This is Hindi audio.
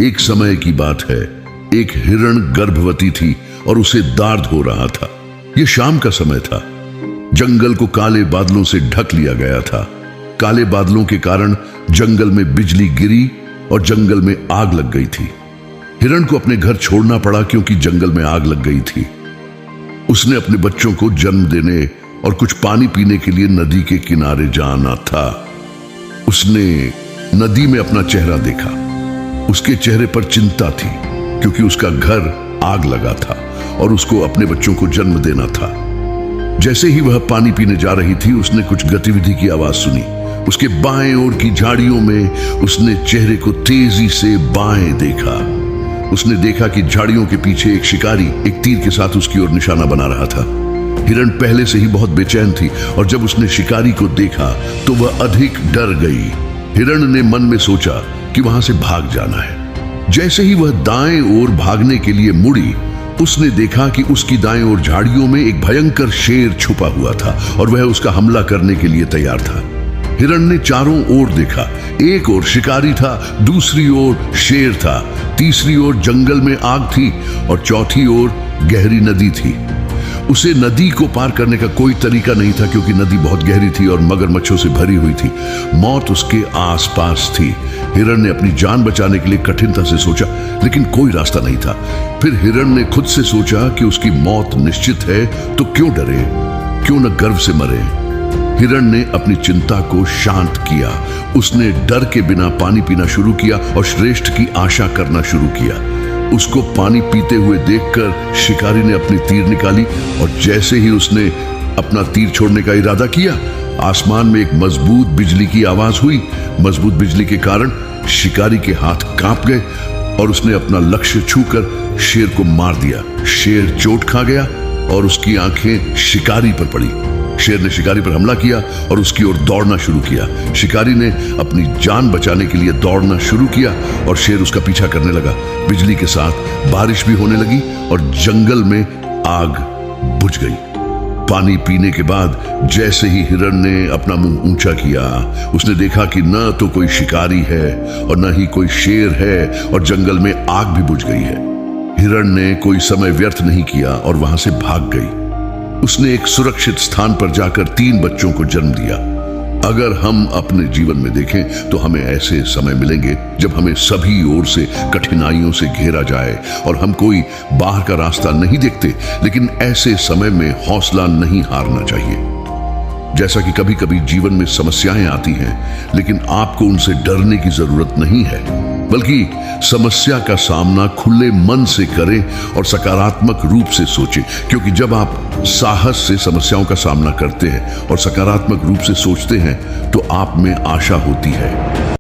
एक समय की बात है, एक हिरण गर्भवती थी और उसे दार्द हो रहा था। यह शाम का समय था। जंगल को काले बादलों से ढक लिया गया था। काले बादलों के कारण जंगल में बिजली गिरी और जंगल में आग लग गई थी। हिरण को अपने घर छोड़ना पड़ा क्योंकि जंगल में आग लग गई थी। उसने अपने बच्चों को जन्म देने और कुछ पानी पीने के लिए नदी के किनारे जाना था। उसने नदी में अपना चेहरा देखा। उसके चेहरे पर चिंता थी क्योंकि उसका घर आग लगा था और उसको अपने बच्चों को जन्म देना था। जैसे ही वह पानी पीने जा रही थी, उसने कुछ गतिविधि की आवाज सुनी। उसके बाएं ओर की झाड़ियों में उसने चेहरे को तेजी से बाएं देखा। उसने देखा कि झाड़ियों के पीछे एक शिकारी एक तीर के साथ उसकी ओर निशाना बना रहा था। हिरण पहले से ही बहुत बेचैन थी और जब उसने शिकारी को देखा तो वह अधिक डर गई। हिरण ने मन में सोचा कि वहां से भाग जाना है। जैसे ही वह दाएं ओर भागने के लिए मुड़ी, उसने देखा कि उसकी दाएं ओर झाड़ियों में एक भयंकर शेर छुपा हुआ था और वह उसका हमला करने के लिए तैयार था। हिरण ने चारों ओर देखा। एक ओर शिकारी था, दूसरी ओर शेर था, तीसरी ओर जंगल में आग थी और चौथी ओर गहरी नदी थी। उसे नदी को पार करने का कोई तरीका नहीं था क्योंकि नदी बहुत गहरी थी और मगरमच्छों से भरी हुई थी। मौत उसके आसपास थी। हिरण ने अपनी जान बचाने के लिए कठिनता से सोचा, लेकिन कोई रास्ता नहीं था। फिर हिरण ने खुद से सोचा कि उसकी मौत निश्चित है तो क्यों डरे, क्यों न गर्व से मरे। हिरण ने अपनी चिंता को शांत किया। उसने डर के बिना पानी पीना शुरू किया और श्रेष्ठ की आशा करना शुरू किया। उसको पानी पीते हुए देखकर शिकारी ने अपनी तीर निकाली और जैसे ही उसने अपना तीर छोड़ने का इरादा किया, आसमान में एक मजबूत बिजली की आवाज हुई। मजबूत बिजली के कारण शिकारी के हाथ कांप गए और उसने अपना लक्ष्य छूकर शेर को मार दिया। शेर चोट खा गया और उसकी आंखें शिकारी पर पड़ी। शेर ने शिकारी पर हमला किया और उसकी ओर दौड़ना शुरू किया। शिकारी ने अपनी जान बचाने के लिए दौड़ना शुरू किया और शेर उसका पीछा करने लगा। बिजली के साथ बारिश भी होने लगी और जंगल में आग बुझ गई। पानी पीने के बाद जैसे ही हिरण ने अपना मुंह ऊंचा किया, उसने देखा कि न तो कोई शिकारी है और न ही कोई शेर है और जंगल में आग भी बुझ गई है। हिरण ने कोई समय व्यर्थ नहीं किया और वहां से भाग गई। उसने एक सुरक्षित स्थान पर जाकर 3 बच्चों को जन्म दिया। अगर हम अपने जीवन में देखें तो हमें ऐसे समय मिलेंगे जब हमें सभी ओर से कठिनाइयों से घेरा जाए और हम कोई बाहर का रास्ता नहीं देखते, लेकिन ऐसे समय में हौसला नहीं हारना चाहिए। जैसा कि कभी कभी जीवन में समस्याएं आती हैं, लेकिन आपको उनसे डरने की जरूरत नहीं है, बल्कि समस्या का सामना खुले मन से करें और सकारात्मक रूप से सोचें, क्योंकि जब आप साहस से समस्याओं का सामना करते हैं और सकारात्मक रूप से सोचते हैं तो आप में आशा होती है।